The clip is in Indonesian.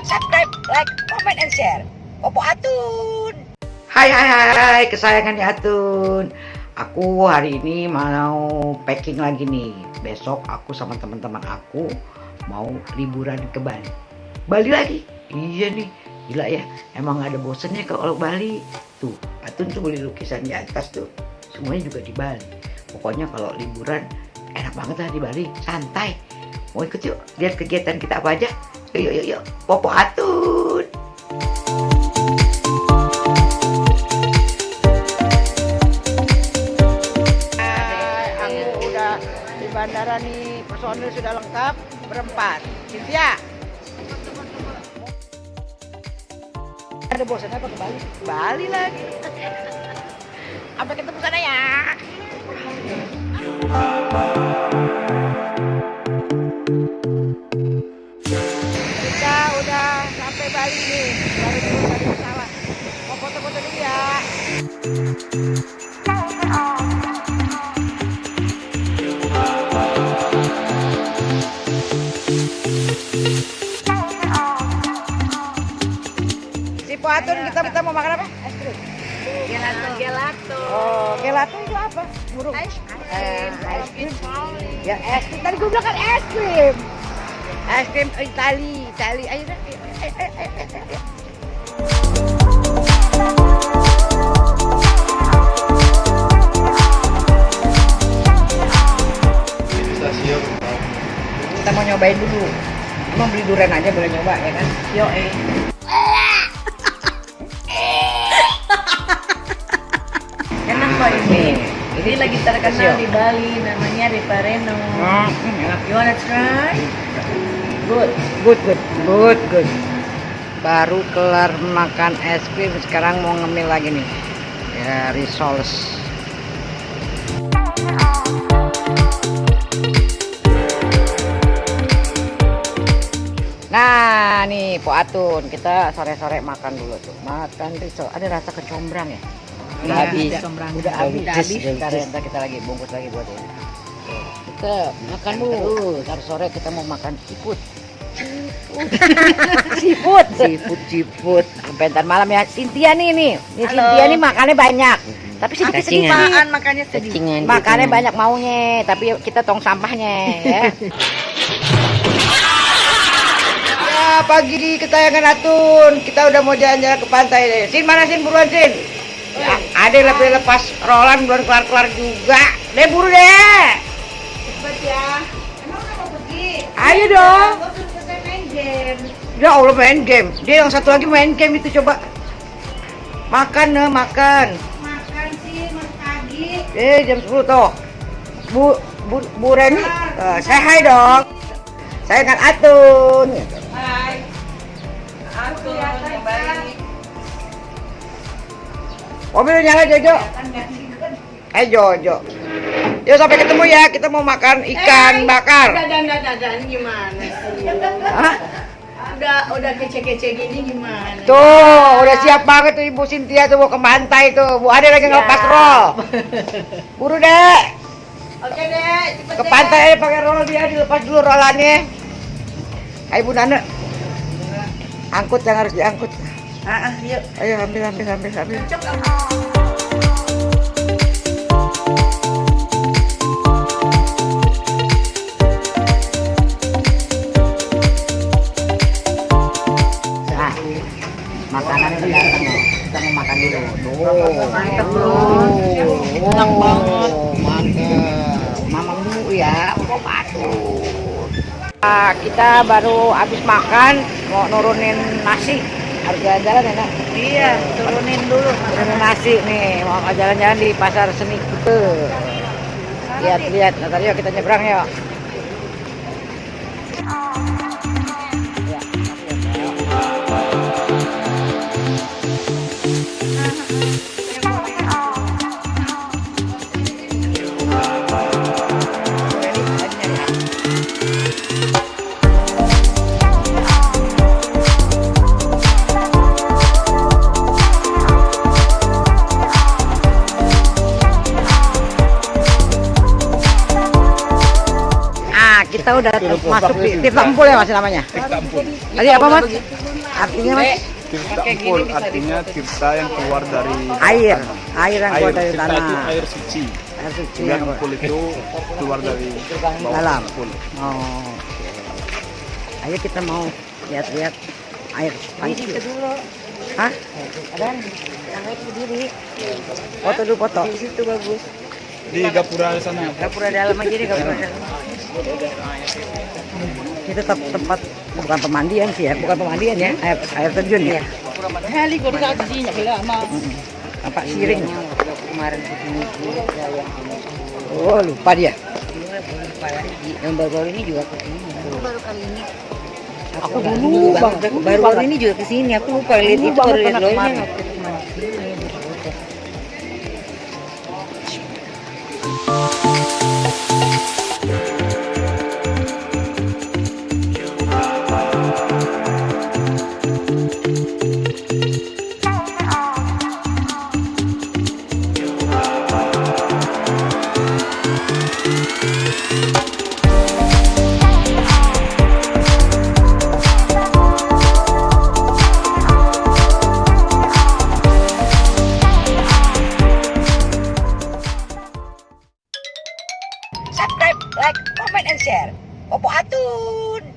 subscribe, like, comment, and share. Popo Atun. Hai kesayangannya Atun. Aku hari ini mau packing lagi nih. Besok aku sama teman-teman aku mau liburan ke Bali. Bali lagi? Iya nih, gila ya. Emang ada bosennya kalau Bali. Tuh, Atun tuh beli lukisan di atas tuh. Semuanya juga di Bali. Pokoknya kalau liburan enak banget lah di Bali, santai. Mau ikut yuk, lihat kegiatan kita apa aja. Yuk. Popo Atun. Di bandara nih personil sudah lengkap berempat. Cynthia, ada bosan apa ke Bali? Bali lagi. Sampai ketemu sana ya. Kita udah sampai Bali nih. Baru turun dari pesawat. Mau foto-foto dulu ya. Atun, kita mau makan apa? Es krim. Gelato. Oh, gelato itu apa? Burung. Es krim. Ya es krim. Tadi gue bilang kan es krim. Es krim Itali. Ayo dah. Ayo. Kita mau nyobain dulu. Emang beli durian aja boleh nyoba ya kan? Yo Enak kok ini lagi terkenal di Bali, namanya Ripareno. Enak. You wanna try? Good. Good. Baru kelar makan es krim, sekarang mau ngemil lagi nih. Ya, risoles. Nah, nih Po Atun, kita sore-sore makan dulu tuh. Makan risol. Ada rasa kecombrang ya? Udah habis. Udah habis. Ntar kita lagi bungkus lagi buat ini. Kita makan dulu. Ntar sore kita mau makan seafood. Seafood. Sampai ntar malam ya. Cynthia nih. Cynthia nih makannya banyak. Tapi sedikit. Makannya sedikit. Makannya banyak maunya, tapi kita tong sampahnya ya. Ya, pagi kesayangan Atun. Kita udah mau jalan-jalan ke pantai deh. Sin, mana Sin? Buruan Sin. Ya, ada lepas Roland belum kelar-kelar juga. Deh, buru deh. Cepet ya. Emang udah mau pergi? Ayo dong. Gue belum selesai main game. Ya Allah, main game. Dia yang satu lagi main game itu, coba. Makan. Makan sih, mas pagi. Jam 10 tuh. Bu Reni, saya hai dong. Saya kan Atun. Hai. Aku yang baik. Mobil nyala Jojo. Jojo. Yuk sampai ketemu ya. Kita mau makan ikan bakar. Dadan gimana sih? Hah? Udah kece-kece gini gimana? Tuh, udah siap banget tuh Ibu Cynthia tuh mau ke pantai tuh. Bu Ade lagi ngelepas roll. Buru deh. Oke deh, cepet Ke pantai aja pakai roll dia, dilepas dulu rollannya. Ayo Bu Nana. Angkut yang harus diangkut. Yuk. Ayo ambil. Nah, makanannya udah datang loh. Kita mau makan dulu. Mantap loh. Enak banget. Mantap. Mamang dulu ya. Kita baru habis makan, mau nurunin nasi. Harus jalan-jalan ya, Nak? Iya, turunin dulu. Nurunin nasi nih, mau jalan-jalan di pasar seni gitu. Lihat, ntar yuk kita nyebrang yuk. Kita udah masuk di Tirta Empul ya Mas namanya? Tadi apa Mas? Artinya Mas? Tirta empul artinya tirta yang keluar dari Air yang keluar dari tirta itu tanah. air suci. Air suci Yang yang empul itu keluar dari bawah dalam. empul. Oh. Ayo kita mau lihat-lihat air panci. dulu. Hah? Dan yang itu berdiri. Foto dulu foto. Di situ bagus. Di gapura sana. Gapura dalam aja deh, gapura dalam. Itu tempat bukan pemandian sih ya, bukan pemandian ya, air terjun ya. Kali gue di sini bilang mah. Apa siring? Kemarin kesini juga yang Oh lupa dia. yang baru ini juga kesini. Baru kali ini. Aku dulu bang, Baru ini juga kesini. Aku lupa lihat itu baru lihat loynya. Subscribe, like, comment, and share. Popo Atun.